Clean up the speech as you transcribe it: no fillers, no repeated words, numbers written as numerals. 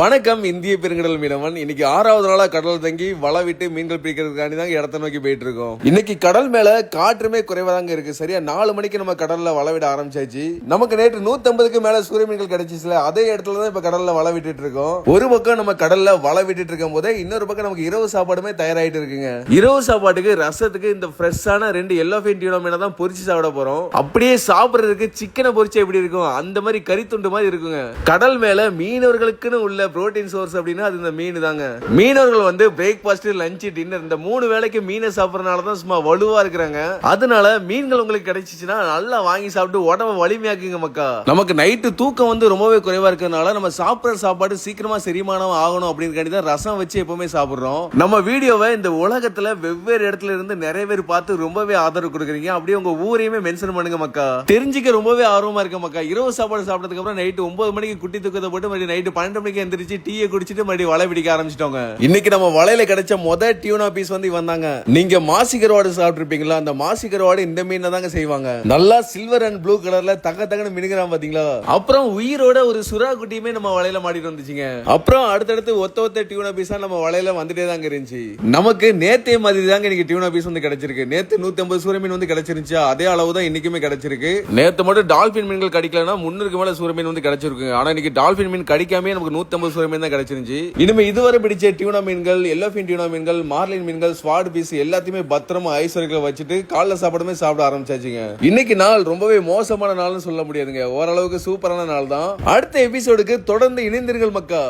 வணக்கம் இந்திய பெருங்கடல் மீனவன். இன்னைக்கு 6வது நாளா கடல் தங்கி வலை விட்டு மீன்கள் பிடிக்கிறதுக்காண்டி தான் இடத்த நோக்கி போயிட்டு இருக்கோம். இன்னைக்கு கடல் மேல காற்றுமே குறைவாதாங்க இருக்கு. சரியா 4 மணிக்கு நம்ம கடல்ல வலை விட ஆரம்பிச்சாச்சு. நமக்கு நேற்று 150க்கு மேல சூரிய மீன்கள் கிடைச்சிச்சுல, அதே இடத்துல தான் இப்ப கடல்ல வலை விட்டுட்டு இருக்கோம். ஒரு பக்கம் நம்ம கடல்ல வலை விட்டுட்டு இருக்கும் போதே இன்னொரு பக்கம் நமக்கு இரவு சாப்பாடுமே தயாராயிட்டு இருக்குங்க. இரவு சாப்பாட்டுக்கு ரசத்துக்கு இந்த ஃப்ரெஷ்ஷான 2 எல்லோ ஃபைன் டியூனா மீனை தான் பொரிச்சு சாப்பிட போறோம். அப்படியே சாப்பிடுறதுக்கு சிக்கனை பொரிச்சு எப்படி இருக்கும் அந்த மாதிரி கறி துண்டு மாதிரி இருக்குங்க. கடல் மேல மீனவர்களுக்குன்னு உள்ள புரோட்டீன் சோர்ஸ் அப்படின்னா அது இந்த மீன் தாங்க. மீனவர்கள் வந்து பிரேக்பாஸ்ட், லஞ்ச், டின்னர் இந்த 3 வேளைக்கு மீனை சாப்பிடறதுனால தான் சும்மா வலுவா இருக்கிறாங்க. அதனால மீன்கள் உங்களுக்கு கிடைச்சிச்சுன்னா நல்லா வாங்கி சாப்பிட்டு உடம்ப வலிமையாக்குங்க மக்கா. நமக்கு நைட்டு தூக்கம் வந்து ரொம்பவே குறைவா இருக்கிறதுனால நம்ம சாப்பிடுற சாப்பாடு சீக்கிரமா செரிமானம் ஆகணும் அப்படின்னு தான் ரசம் வச்சு எப்பவுமே சாப்பிடுறோம். நம்ம வீடியோவை இந்த உலகத்துல வெவ்வேறு இடத்துல இருந்து நிறைய பேர் பார்த்து ரொம்பவே ஆதரவு கொடுக்குறீங்க. அப்படியே உங்க ஊரையுமே மென்ஷன் பண்ணுங்க மக்கா. தெரிஞ்சுக்க ரொம்பவே ஆர்வமா இருக்க மக்கா. இரவு சாப்பாடு சாப்பிட்டதுக்கு அப்புறம் நைட்டு 9 மணிக்கு குட்டி தூக்கத்தை போட்டு மறுபடியும் நைட்டு 12 மணிக்கு எந்திரிச்சு டீயை குடிச்சிட்டு மறுபடியும் வலை பிடிக்க ஆரம்பிச்சிட்டோங்க. இன்னைக்கு நம்ம வலையில கிடைச்ச முதல் டியூனா பீஸ் வந்து வந்தாங்க. நீங்க மாசி கருவாடு சாப்பிட்டு இருப்பீங்களா? அந்த மாசி கருவாடு இந்த மீன் தாங்க செய்வாங்க. நல்லா சில்வர் அண்ட் ப்ளூ கலர்ல தகன்னு மினுகிறான் பாத்தீங்களா? அப்புறம் உயிரோட ஒரு சுறா குட்டியுமே நம்ம வலையில மாட்டிட்டு வந்துச்சுங்க. அப்புறம் அடுத்தடுத்து ஒத்த டியூனா பீஸா நம்ம வலையில வந்துட்டே தாங்க இருந்துச்சு. நமக்கு நேத்தே மாதிரி தாங்க இன்னைக்கு டியூனா பீஸ் வந்து கிடைச்சிருக்கு. நேத்து 150 சூரிய மீன் வந்து கிடைச்சிருந்துச்சு. அதே அளவு தான் இன்னைக்குமே கிடைச்சிருக்கு. நேத்து மட்டும் டால்பின் மீன்கள் கிடைக்கலன்னா 300க்கு மேல சூரிய மீன் வந்து கிடைச்சிருக்கு. ஆனா இன்னைக்கு டால்பின் மீன் கிடைக்காம நமக்கு 150 சூரிய மீன் தான் கிடைச்சிருந்துச்சு. இனிமே இதுவரை பிடிச்ச டியூனா மீன்கள், எல்லோஃபின் டியூனா மீன்கள், மார்லின் மீன்கள், ஸ்வாட் பீஸ் எல்லாத்தையுமே பத்திரமா ஐஸ் வரைக்கும் வச்சுட்டு காலைல சாப்பாடுமே சாப்பிட ஆரம்பிச்சாச்சுங்க. இன்னைக்கு நாள் ரொம்பவே மோசமான நாள்னு சொல்ல முடியாதுங்க. ஓரளவுக்கு சூப்பரான நாள் தான். அடுத்த எபிசோடுக்கு தொடர்ந்து இணைந்திருங்கள் மக்கா.